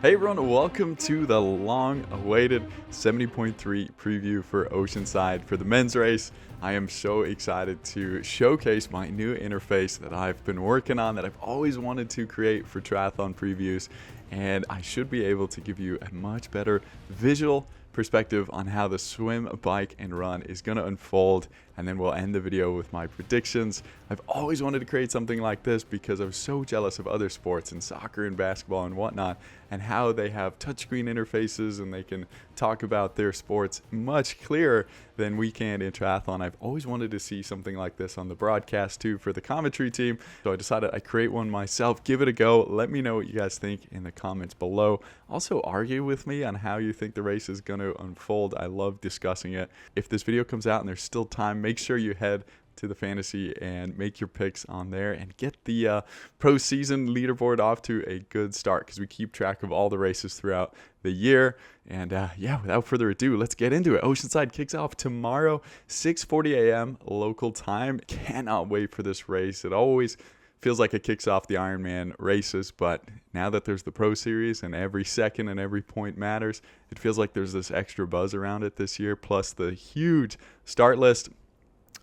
Hey everyone, welcome to the long-awaited 70.3 preview for Oceanside for the men's race. I am so excited to showcase my new interface that I've been working on, that I've always wanted to create for triathlon previews, and I should be able to give you a much better visual perspective on how the swim, bike, and run is going to unfold, and then we'll end the video with my predictions. I've always wanted to create something like this because I was so jealous of other sports and soccer and basketball and whatnot, and how they have touchscreen interfaces and they can talk about their sports much clearer than we can in triathlon. I've always wanted to see something like this on the broadcast too for the commentary team, so I decided I'd create one myself. Give it a go. Let me know what you guys think in the comments below. Also argue with me on how you think the race is going to unfold. I love discussing it. If this video comes out and there's still time, make sure you head to the fantasy and make your picks on there and get the pro season leaderboard off to a good start, because we keep track of all the races throughout the year. And yeah, without further ado, let's get into it. Oceanside kicks off tomorrow, 6:40 a.m. local time. Cannot wait for this race. It always feels like it kicks off the Ironman races, but now that there's the Pro Series and every second and every point matters, it feels like there's this extra buzz around it this year, plus the huge start list.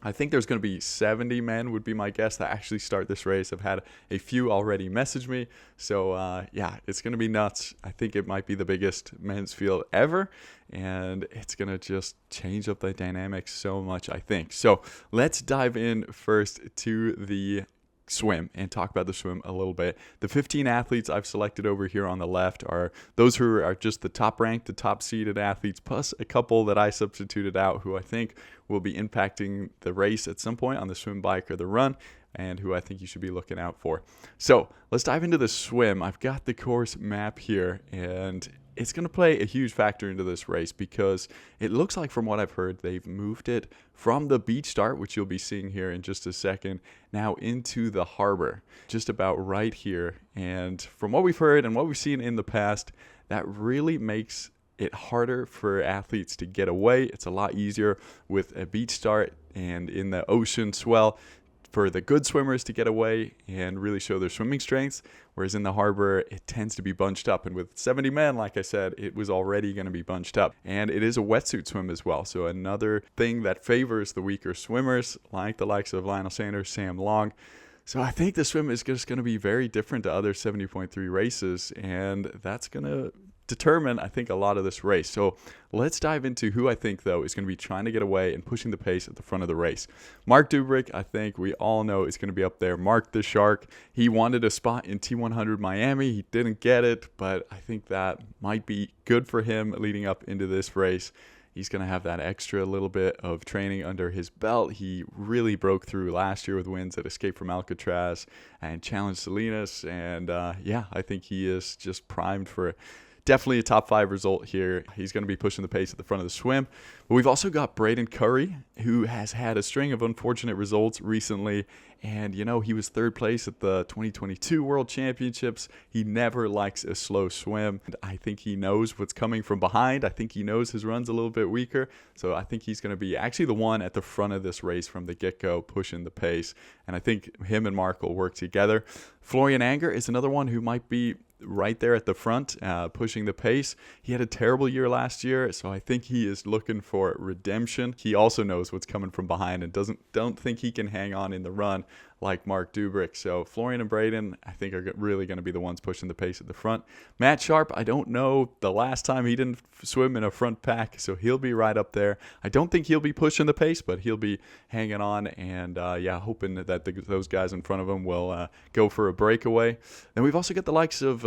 I think there's going to be 70 men would be my guess that actually start this race. I've had a few already message me. So yeah, it's going to be nuts. I think it might be the biggest men's field ever, and it's going to just change up the dynamics so much, I think. So let's dive in first to the swim and talk about the swim a little bit. The 15 athletes I've selected over here on the left are those who are just the top ranked, the top seeded athletes, plus a couple that I substituted out who I think will be impacting the race at some point on the swim, bike, or the run, and who I think you should be looking out for. So let's dive into the swim. I've got the course map here, and it's going to play a huge factor into this race because it looks like, from what I've heard, they've moved it from the beach start, which you'll be seeing here in just a second, now into the harbor, just about right here. And from what we've heard and what we've seen in the past, that really makes it harder for athletes to get away. It's a lot easier with a beach start and in the ocean swell for the good swimmers to get away and really show their swimming strengths, whereas in the harbor it tends to be bunched up, and with 70 men, like I said, it was already going to be bunched up. And it is a wetsuit swim as well, so another thing that favors the weaker swimmers, like the likes of Lionel Sanders, Sam Long. So I think the swim is just going to be very different to other 70.3 races, and that's going to determine, I think, a lot of this race. So let's dive into who I think, though, is going to be trying to get away and pushing the pace at the front of the race. Mark Dubrick, I think we all know, is going to be up there. Mark the Shark, he wanted a spot in T100 Miami. He didn't get it, but I think that might be good for him leading up into this race. He's going to have that extra little bit of training under his belt. He really broke through last year with wins at Escape from Alcatraz and Challenge Salinas. And yeah, I think he is just primed for definitely a top 5 result here. He's going to be pushing the pace at the front of the swim. But we've also got Braden Curry, who has had a string of unfortunate results recently. And, you know, he was 3rd place at the 2022 World Championships. He never likes a slow swim. And I think he knows what's coming from behind. I think he knows his run's a little bit weaker. So I think he's going to be actually the one at the front of this race from the get-go, pushing the pace. And I think him and Mark will work together. Florian Anger is another one who might be right there at the front, pushing the pace. He had a terrible year last year, so I think he is looking for redemption. He also knows what's coming from behind and don't think he can hang on in the run like Mark Dubrick. So Florian and Braden, I think, are really going to be the ones pushing the pace at the front. Matt Sharp, I don't know the last time he didn't swim in a front pack, so he'll be right up there. I don't think he'll be pushing the pace, but he'll be hanging on, and yeah, hoping that those guys in front of him will go for a breakaway. Then we've also got the likes of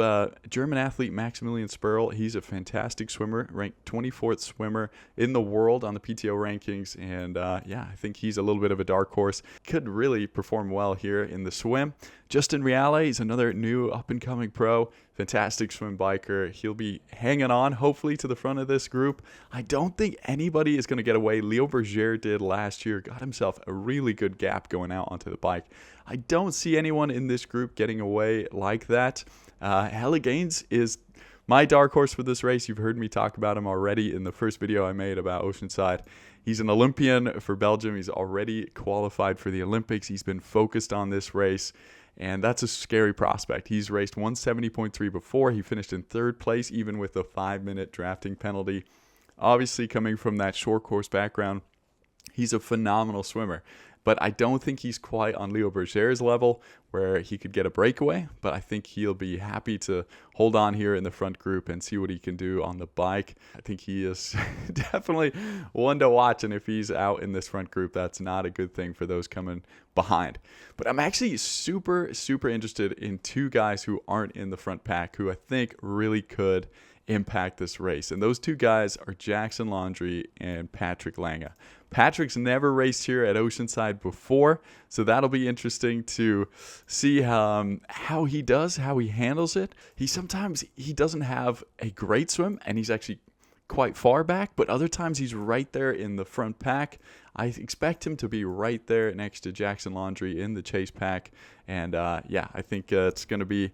German athlete Maximilian Sperl. He's a fantastic swimmer, ranked 24th swimmer in the world on the PTO rankings, and yeah, I think he's a little bit of a dark horse. Could really perform well here in the swim. Justin Reale is another new up-and-coming pro, fantastic swim biker. He'll be hanging on, hopefully, to the front of this group. I don't think anybody is going to get away. Leo Berger did last year, got himself a really good gap going out onto the bike. I don't see anyone in this group getting away like that. Helle Gaines is my dark horse for this race. You've heard me talk about him already in the first video I made about Oceanside. He's an Olympian for Belgium. He's already qualified for the Olympics. He's been focused on this race. And that's a scary prospect. He's raced 170.3 before. He finished in third place, even with a 5-minute drafting penalty. Obviously, coming from that short course background, he's a phenomenal swimmer. But I don't think he's quite on Leo Berger's level where he could get a breakaway. But I think he'll be happy to hold on here in the front group and see what he can do on the bike. I think he is definitely one to watch. And if he's out in this front group, that's not a good thing for those coming behind. But I'm actually super, super interested in two guys who aren't in the front pack who I think really could impact this race. And those two guys are Jackson Laundry and Patrick Lange. Patrick's never raced here at Oceanside before, so that'll be interesting to see how he does, how he handles it. Sometimes he doesn't have a great swim, and he's actually quite far back, but other times he's right there in the front pack. I expect him to be right there next to Jackson Laundry in the chase pack. And I think it's going to be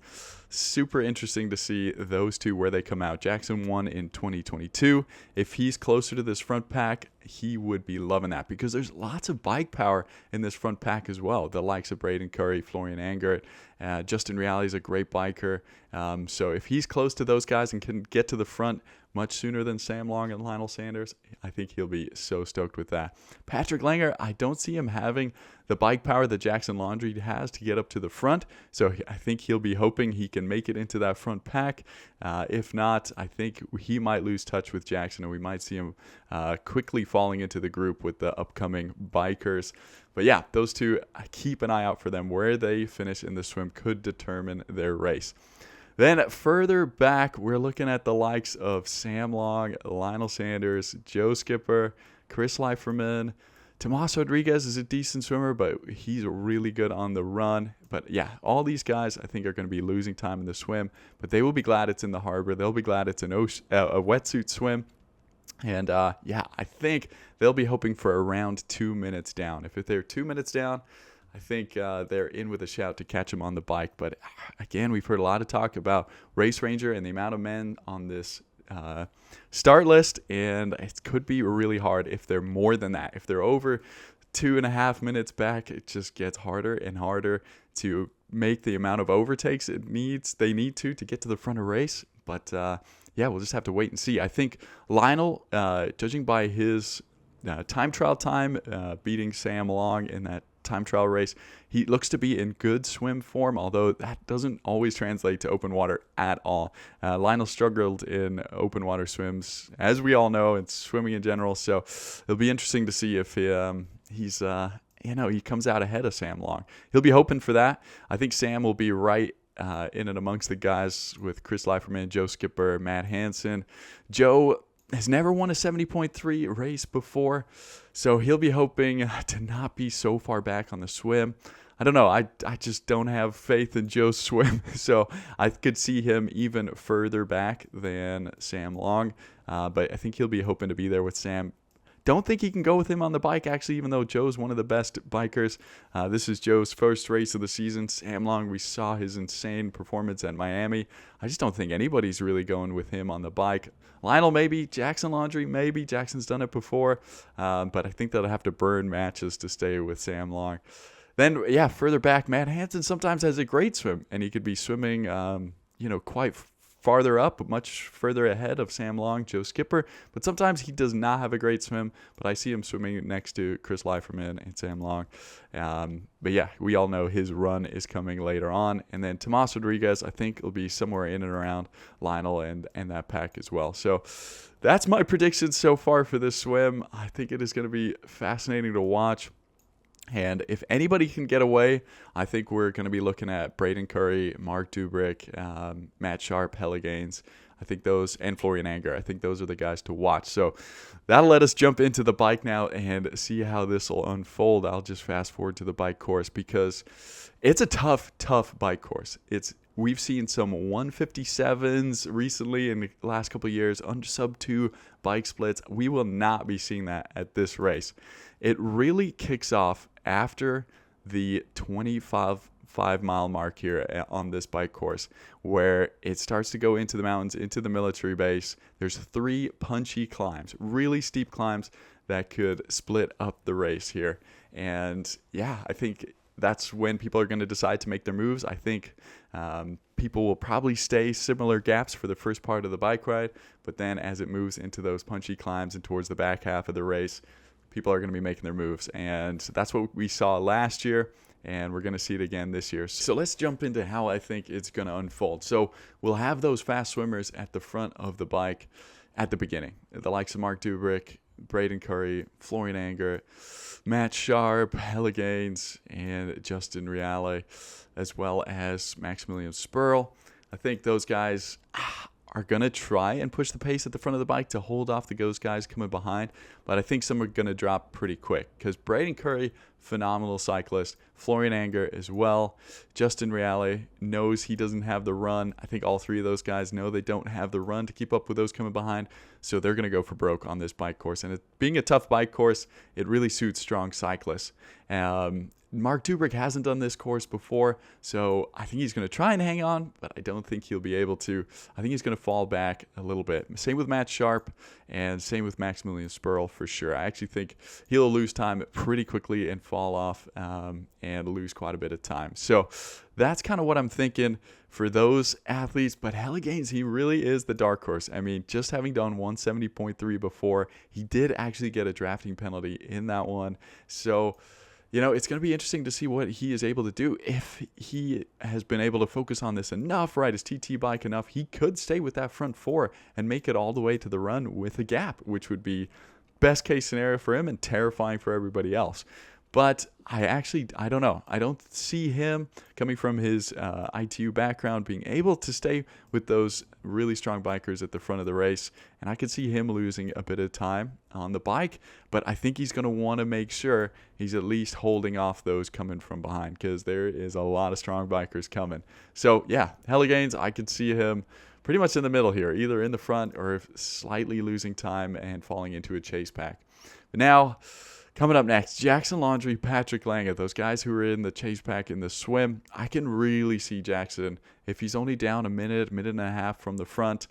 super interesting to see those two where they come out. Jackson won in 2022. If he's closer to this front pack, he would be loving that because there's lots of bike power in this front pack as well. The likes of Braden Curry, Florian Angert, Justin Reale is a great biker. So if he's close to those guys and can get to the front much sooner than Sam Long and Lionel Sanders, I think he'll be so stoked with that. Patrick Lange, I don't see him having the bike power that Jackson Laundry has to get up to the front, so I think he'll be hoping he can make it into that front pack. If not, I think he might lose touch with Jackson, and we might see him quickly falling into the group with the upcoming bikers. But yeah, those two, keep an eye out for them. Where they finish in the swim could determine their race. Then further back, we're looking at the likes of Sam Long, Lionel Sanders, Joe Skipper, Chris Leiferman. Tomas Rodriguez is a decent swimmer, but he's really good on the run. But yeah, all these guys I think are going to be losing time in the swim, but they will be glad it's in the harbor. They'll be glad it's a wetsuit swim. And I think they'll be hoping for around 2 minutes down. If they're 2 minutes down, I think they're in with a shout to catch him on the bike. But again, we've heard a lot of talk about Race Ranger and the amount of men on this start list, and it could be really hard if they're more than that. If they're over 2.5 minutes back, it just gets harder and harder to make the amount of overtakes they need to get to the front of race. But we'll just have to wait and see. I think Lionel, judging by his time trial time, beating Sam Long in that time trial race, he looks to be in good swim form, although that doesn't always translate to open water at all. Lionel struggled in open water swims, as we all know, and swimming in general, so it'll be interesting to see if he comes out ahead of Sam Long. He'll be hoping for that. I think Sam will be right in and amongst the guys with Chris Leiferman, Joe Skipper, Matt Hansen. Joe has never won a 70.3 race before, so he'll be hoping to not be so far back on the swim. I don't know. I just don't have faith in Joe's swim, so I could see him even further back than Sam Long, but I think he'll be hoping to be there with Sam. Don't think he can go with him on the bike, actually, even though Joe's one of the best bikers. This is Joe's first race of the season. Sam Long, we saw his insane performance at Miami. I just don't think anybody's really going with him on the bike. Lionel, maybe. Jackson Laundry, maybe. Jackson's done it before. But I think they'll have to burn matches to stay with Sam Long. Then, further back, Matt Hansen sometimes has a great swim, and he could be swimming, quite farther up, much further ahead of Sam Long, Joe Skipper, but sometimes he does not have a great swim, but I see him swimming next to Chris Leiferman and Sam Long. We all know his run is coming later on, and then Tomas Rodriguez, I think, will be somewhere in and around Lionel and that pack as well. So that's my prediction so far for this swim. I think it is going to be fascinating to watch. And if anybody can get away, I think we're going to be looking at Braden Curry, Mark Dubrick, Matt Sharp, Helle Gaines. I think those, and Florian Anger. I think those are the guys to watch. So that'll let us jump into the bike now and see how this will unfold. I'll just fast forward to the bike course because it's a tough bike course. We've seen some 157s recently in the last couple of years, under sub 2 bike splits. We will not be seeing that at this race. It really kicks off after the 25-mile mark here on this bike course, where it starts to go into the mountains, into the military base. There's 3 punchy climbs, really steep climbs that could split up the race here. And I think that's when people are going to decide to make their moves. I think people will probably stay similar gaps for the first part of the bike ride, but then as it moves into those punchy climbs and towards the back half of the race, people are going to be making their moves. And that's what we saw last year, and we're going to see it again this year. So let's jump into how I think it's going to unfold. So we'll have those fast swimmers at the front of the bike at the beginning, the likes of Mark Dubrick, Braden Curry, Florian Anger, Matt Sharp, Helle Gaines, and Justin Reale, as well as Maximilian Sperl. I think those guys are going to try and push the pace at the front of the bike to hold off those guys coming behind, but I think some are going to drop pretty quick because Braden Curry, phenomenal cyclist, Florian Anger as well, Justin Reale knows he doesn't have the run. I think all three of those guys know they don't have the run to keep up with those coming behind, so they're going to go for broke on this bike course. And it, being a tough bike course, it really suits strong cyclists. Mark Dubrick hasn't done this course before, so I think he's going to try and hang on, but I don't think he'll be able to. I think he's going to fall back a little bit. Same with Matt Sharp, and same with Maximilian Sperl for sure. I actually think he'll lose time pretty quickly and fall off and lose quite a bit of time. So that's kind of what I'm thinking for those athletes. But Helle Gaines, he really is the dark horse. I mean, just having done 170.3 before, he did actually get a drafting penalty in that one. So it's going to be interesting to see what he is able to do. If he has been able to focus on this enough, ride his TT bike enough, he could stay with that front four and make it all the way to the run with a gap, which would be best case scenario for him and terrifying for everybody else. But I don't know. I don't see him coming from his ITU background being able to stay with those really strong bikers at the front of the race. And I could see him losing a bit of time on the bike. But I think he's going to want to make sure he's at least holding off those coming from behind because there is a lot of strong bikers coming. So, yeah, Helle Gaines, I could see him pretty much in the middle here, either in the front or slightly losing time and falling into a chase pack. But now, coming up next, Jackson Laundry, Patrick Lange, those guys who are in the chase pack in the swim. I can really see Jackson, if he's only down a minute and a half from the front,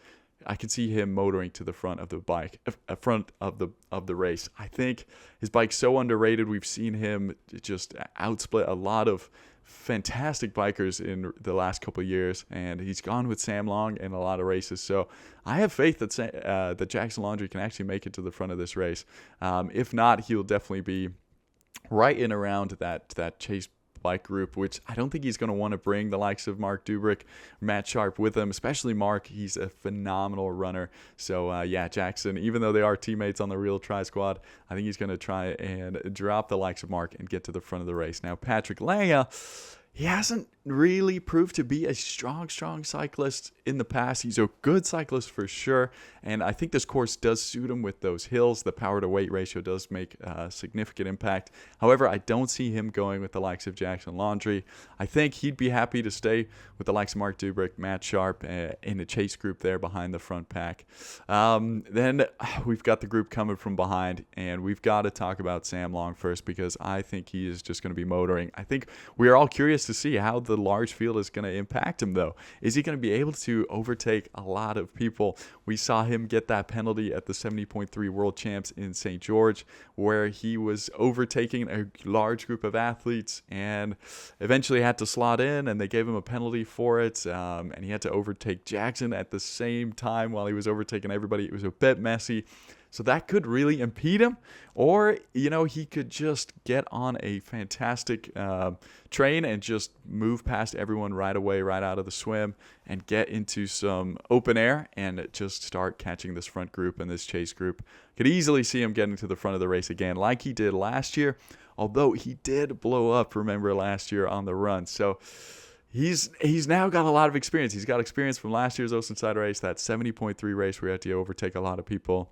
I can see him motoring to the front of the bike, front of the race. I think his bike's so underrated. We've seen him just outsplit a lot of fantastic bikers in the last couple of years, and he's gone with Sam Long in a lot of races. So I have faith that Jackson Laundry can actually make it to the front of this race. If not, he'll definitely be right in around that chase bike group, which I don't think he's going to want to bring the likes of Mark Dubrick, Matt Sharp with him, especially Mark. He's a phenomenal runner. So, Jackson, even though they are teammates on the Real Tri Squad, I think he's going to try and drop the likes of Mark and get to the front of the race. Now, Patrick Lange, he hasn't really proved to be a strong cyclist in the past. He's a good cyclist for sure, and I think this course does suit him with those hills. The power to weight ratio does make a significant impact. However, I don't see him going with the likes of Jackson Laundry. I think he'd be happy to stay with the likes of Mark Dubrick, Matt Sharp in a chase group there behind the front pack. Then we've got the group coming from behind, and we've got to talk about Sam Long first because I think he is just going to be motoring. I think we are all curious to see how the large field is going to impact him, though. Is he going to be able to overtake a lot of people? We saw him get that penalty at the 70.3 World Champs in St. George, where he was overtaking a large group of athletes and eventually had to slot in, and they gave him a penalty for it, and he had to overtake Jackson at the same time while he was overtaking everybody. It was a bit messy. So that could really impede him, or, he could just get on a fantastic train and just move past everyone right away, right out of the swim, and get into some open air and just start catching this front group and this chase group. Could easily see him getting to the front of the race again like he did last year, although he did blow up, remember, last year on the run. So he's now got a lot of experience. He's got experience from last year's Oceanside race, that 70.3 race where he had to overtake a lot of people.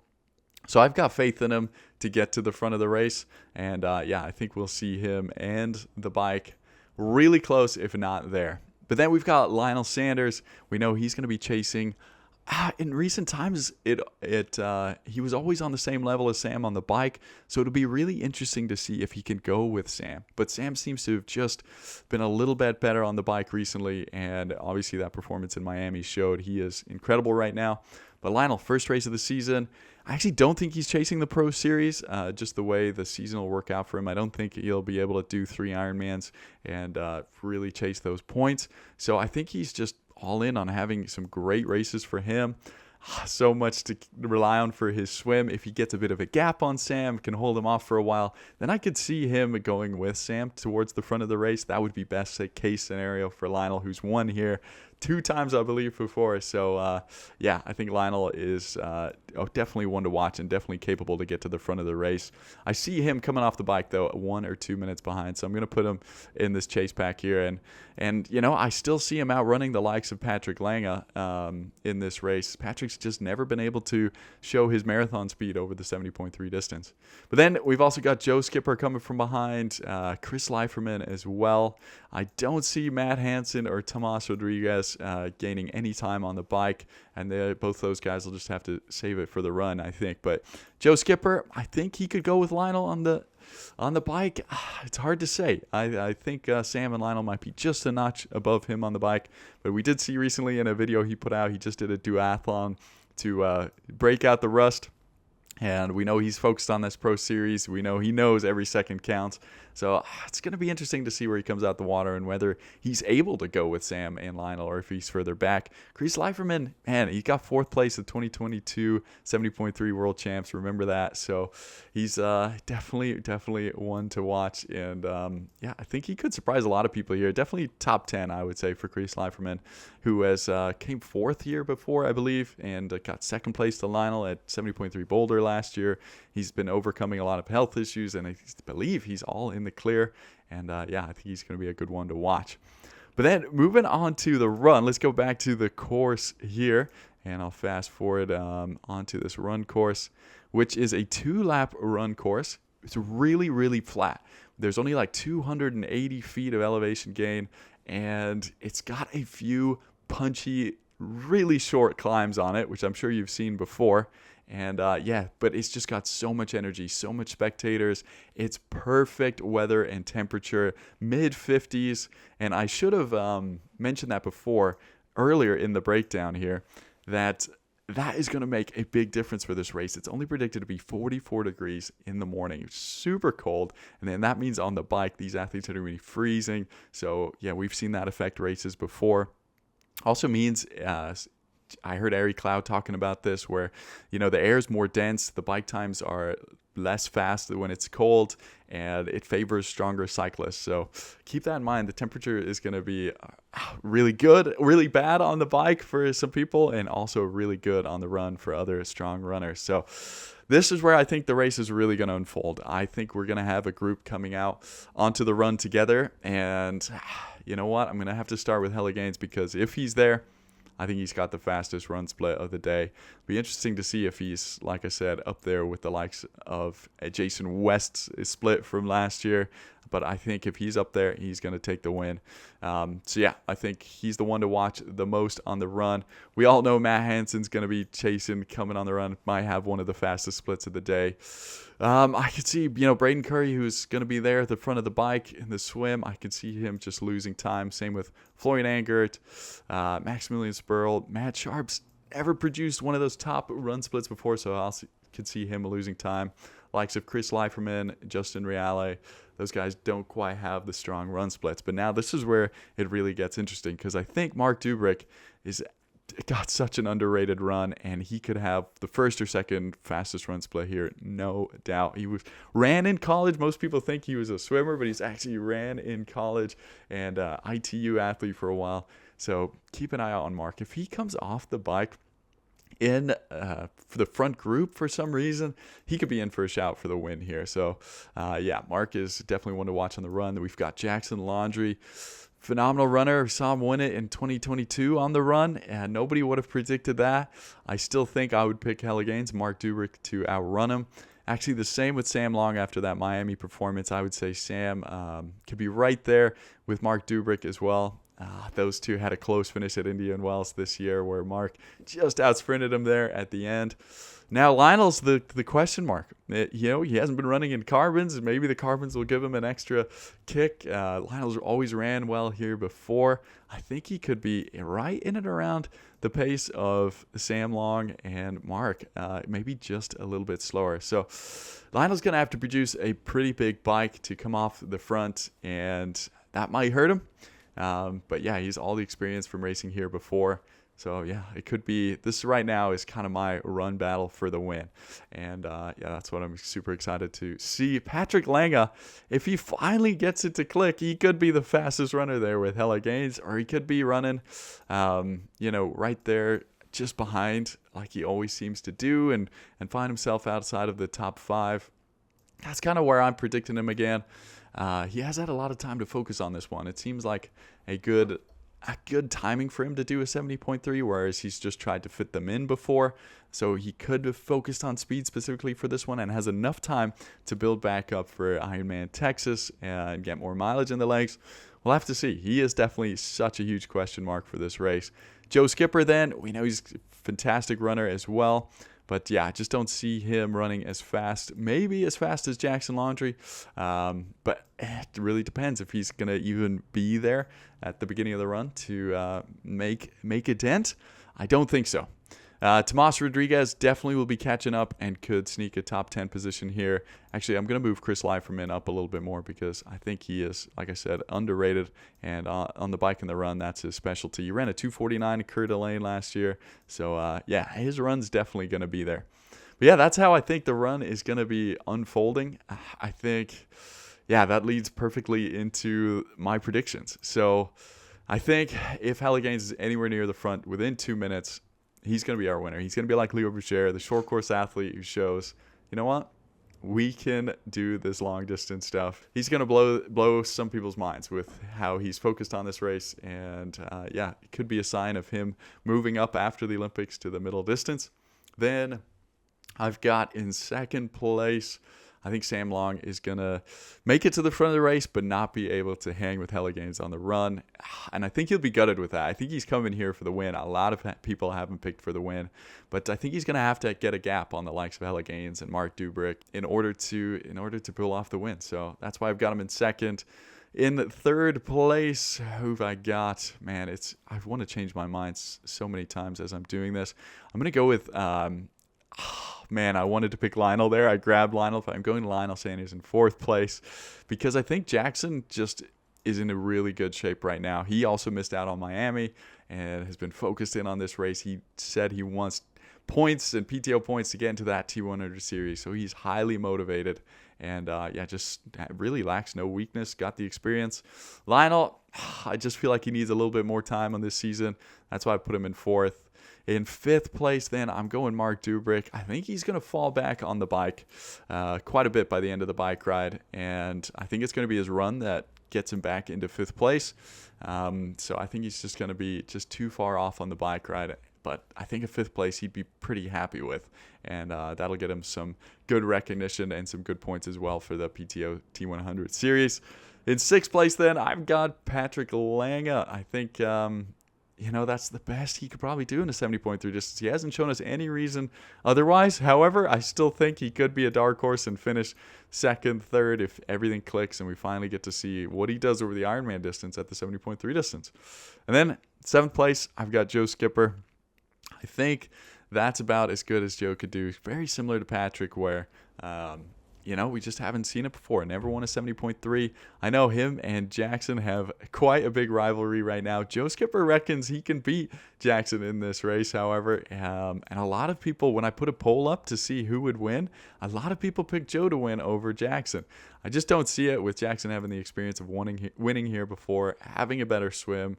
So I've got faith in him to get to the front of the race. And, I think we'll see him and the bike really close, if not there. But then we've got Lionel Sanders. We know he's going to be chasing. In recent times, he was always on the same level as Sam on the bike. So it'll be really interesting to see if he can go with Sam. But Sam seems to have just been a little bit better on the bike recently. And obviously that performance in Miami showed he is incredible right now. But Lionel, first race of the season. I actually don't think he's chasing the Pro Series, just the way the season will work out for him. I don't think he'll be able to do 3 Ironmans and really chase those points. So I think he's just all in on having some great races for him. So much to rely on for his swim. If he gets a bit of a gap on Sam, can hold him off for a while, then I could see him going with Sam towards the front of the race. That would be best case scenario for Lionel, who's won here 2 times, I believe, before. So, yeah, I think Lionel is definitely one to watch and definitely capable to get to the front of the race. I see him coming off the bike, though, 1 or 2 minutes behind. So I'm going to put him in this chase pack here. And you know, I still see him outrunning the likes of Patrick Lange in this race. Patrick's just never been able to show his marathon speed over the 70.3 distance. But then we've also got Joe Skipper coming from behind, Chris Leiferman as well. I don't see Matt Hansen or Tomas Rodriguez gaining any time on the bike, and both those guys will just have to save it for the run, I think. But Joe Skipper, I think he could go with Lionel on the bike. It's hard to say. I think Sam and Lionel might be just a notch above him on the bike. But we did see recently in a video he put out, he just did a duathlon to break out the rust. And we know he's focused on this Pro Series. We know he knows every second counts. So it's going to be interesting to see where he comes out the water and whether he's able to go with Sam and Lionel or if he's further back. Chris Leiferman, man, he got 4th place at 2022 70.3 World Champs. Remember that. So he's definitely one to watch. And yeah, I think he could surprise a lot of people here. Definitely top 10, I would say, for Chris Leiferman, who has came 4th year before, I believe, and got 2nd place to Lionel at 70.3 Boulder last year. He's been overcoming a lot of health issues, and I believe he's all in the clear. And yeah, I think he's going to be a good one to watch. But then moving on to the run, let's go back to the course here, and I'll fast forward onto this run course, which is a 2-lap run course. It's really, really flat. There's only like 280 feet of elevation gain, and it's got a few punchy, really short climbs on it, which I'm sure you've seen before. And yeah, but it's just got so much energy, so much spectators. It's perfect weather and temperature, mid-50s. And I should have mentioned that before, earlier in the breakdown here, that is going to make a big difference for this race. It's only predicted to be 44 degrees in the morning. It's super cold. And then that means on the bike, these athletes are going to be freezing. So yeah, we've seen that affect races before. Also means I heard Ari Cloud talking about this, where, you know, the air is more dense, the bike times are less fast when it's cold, and it favors stronger cyclists. So keep that in mind. The temperature is going to be really good, really bad on the bike for some people, and also really good on the run for other strong runners. So this is where I think the race is really going to unfold. I think we're going to have a group coming out onto the run together, and you know what? I'm going to have to start with Helle Gaines, because if he's there, I think he's got the fastest run split of the day. Be interesting to see if he's, like I said, up there with the likes of Jason West's split from last year. But I think if he's up there, he's going to take the win. So yeah, I think he's the one to watch the most on the run. We all know Matt Hansen's going to be chasing, coming on the run. Might have one of the fastest splits of the day. I could see, Braden Curry, who's going to be there at the front of the bike in the swim. I could see him just losing time. Same with Florian Angert, Maximilian Sperl. Matt Sharp's never produced one of those top run splits before, so I could see him losing time. Likes of Chris Leiferman, Justin Reale. Those guys don't quite have the strong run splits. But now this is where it really gets interesting, because I think Mark Dubrick got such an underrated run, and he could have the first or second fastest run split here, no doubt. He ran in college. Most people think he was a swimmer, but he's actually ran in college, and ITU athlete for a while. So keep an eye out on Mark. If he comes off the bike in for the front group for some reason, he could be in for a shout for the win here. So yeah, Mark is definitely one to watch on the run. We've got Jackson Laundrie, phenomenal runner. We saw him win it in 2022 on the run, and nobody would have predicted that. I still think I would pick Helle Gaines, Mark Dubrick to outrun him. Actually, the same with Sam Long after that Miami performance. I would say Sam could be right there with Mark Dubrick as well. Those two had a close finish at Indian Wells this year where Mark just out-sprinted him there at the end. Now, Lionel's the question mark. He hasn't been running in carbons. Maybe the carbons will give him an extra kick. Lionel's always ran well here before. I think he could be right in and around the pace of Sam Long and Mark, maybe just a little bit slower. So Lionel's going to have to produce a pretty big bike to come off the front, and that might hurt him. But yeah, he's all the experience from racing here before. So yeah, it could be, this right now is kind of my run battle for the win. And yeah, that's what I'm super excited to see. Patrick Lange, if he finally gets it to click, he could be the fastest runner there with Hella Gaines, or he could be running, right there just behind like he always seems to do, and find himself outside of the top 5. That's kind of where I'm predicting him again. He has had a lot of time to focus on this one. It seems like a good timing for him to do a 70.3, whereas he's just tried to fit them in before. So he could have focused on speed specifically for this one and has enough time to build back up for Ironman Texas and get more mileage in the legs. We'll have to see. He is definitely such a huge question mark for this race. Joe Skipper then, we know he's a fantastic runner as well. But yeah, I just don't see him running as fast, maybe as fast as Jackson Laundry. But it really depends if he's going to even be there at the beginning of the run to make a dent. I don't think so. Tomas Rodriguez definitely will be catching up and could sneak a top 10 position here. Actually, I'm going to move Chris Leiferman up a little bit more because I think he is, like I said, underrated. And on the bike and the run, that's his specialty. He ran a 2:49 at Coeur d'Alene last year. So, yeah, his run's definitely going to be there. But, yeah, that's how I think the run is going to be unfolding. I think, yeah, that leads perfectly into my predictions. So, I think if Hella Gaines is anywhere near the front within 2 minutes, he's going to be our winner. He's going to be like Leo Boucher, the short course athlete who shows, you know what? We can do this long distance stuff. He's going to blow some people's minds with how he's focused on this race. And yeah, it could be a sign of him moving up after the Olympics to the middle distance. Then I've got in second place, I think Sam Long is going to make it to the front of the race, but not be able to hang with Hella Gaines on the run. And I think he'll be gutted with that. I think he's coming here for the win. A lot of people have him picked for the win. But I think he's going to have to get a gap on the likes of Hella Gaines and Mark Dubrick in order to pull off the win. So that's why I've got him in second. In third place, who've I got? Man, I want to change my mind so many times as I'm doing this. I'm going to go with... Man, I wanted to pick Lionel there. I grabbed Lionel, but I'm going to Lionel Sanders in fourth place because I think Jackson just is in a really good shape right now. He also missed out on Miami and has been focused in on this race. He said he wants points and PTO points to get into that T100 series, so he's highly motivated and yeah, just really lacks no weakness, got the experience. Lionel, I just feel like he needs a little bit more time on this season. That's why I put him in fourth. In fifth place, then, I'm going Mark Dubrick. I think he's going to fall back on the bike quite a bit by the end of the bike ride, and I think it's going to be his run that gets him back into fifth place. So I think he's just going to be just too far off on the bike ride, but I think a fifth place he'd be pretty happy with, and that'll get him some good recognition and some good points as well for the PTO T100 series. In sixth place, then, I've got Patrick Lange. I think... that's the best he could probably do in a 70.3 distance. He hasn't shown us any reason otherwise. However, I still think he could be a dark horse and finish second, third if everything clicks and we finally get to see what he does over the Ironman distance at the 70.3 distance. And then seventh place, I've got Joe Skipper. I think that's about as good as Joe could do. Very similar to Patrick where... we just haven't seen it before. Never won a 70.3. I know him and Jackson have quite a big rivalry right now. Joe Skipper reckons he can beat Jackson in this race, however. And a lot of people, when I put a poll up to see who would win, a lot of people picked Joe to win over Jackson. I just don't see it with Jackson having the experience of winning here before, having a better swim,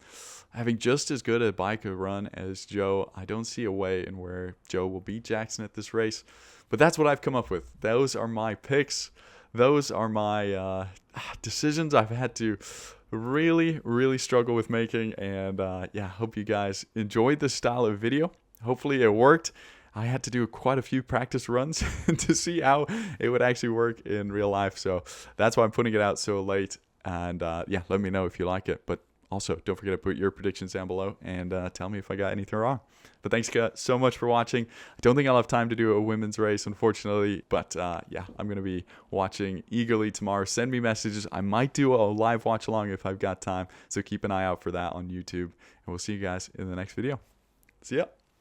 having just as good a bike run as Joe. I don't see a way in where Joe will beat Jackson at this race. But that's what I've come up with. Those are my picks. Those are my decisions I've had to really, really struggle with making. And yeah, hope you guys enjoyed this style of video. Hopefully it worked. I had to do quite a few practice runs to see how it would actually work in real life. So that's why I'm putting it out so late. And yeah, let me know if you like it. But Also, don't forget to put your predictions down below and tell me if I got anything wrong. But thanks so much for watching. I don't think I'll have time to do a women's race, unfortunately. But yeah, I'm going to be watching eagerly tomorrow. Send me messages. I might do a live watch along if I've got time. So keep an eye out for that on YouTube. And we'll see you guys in the next video. See ya.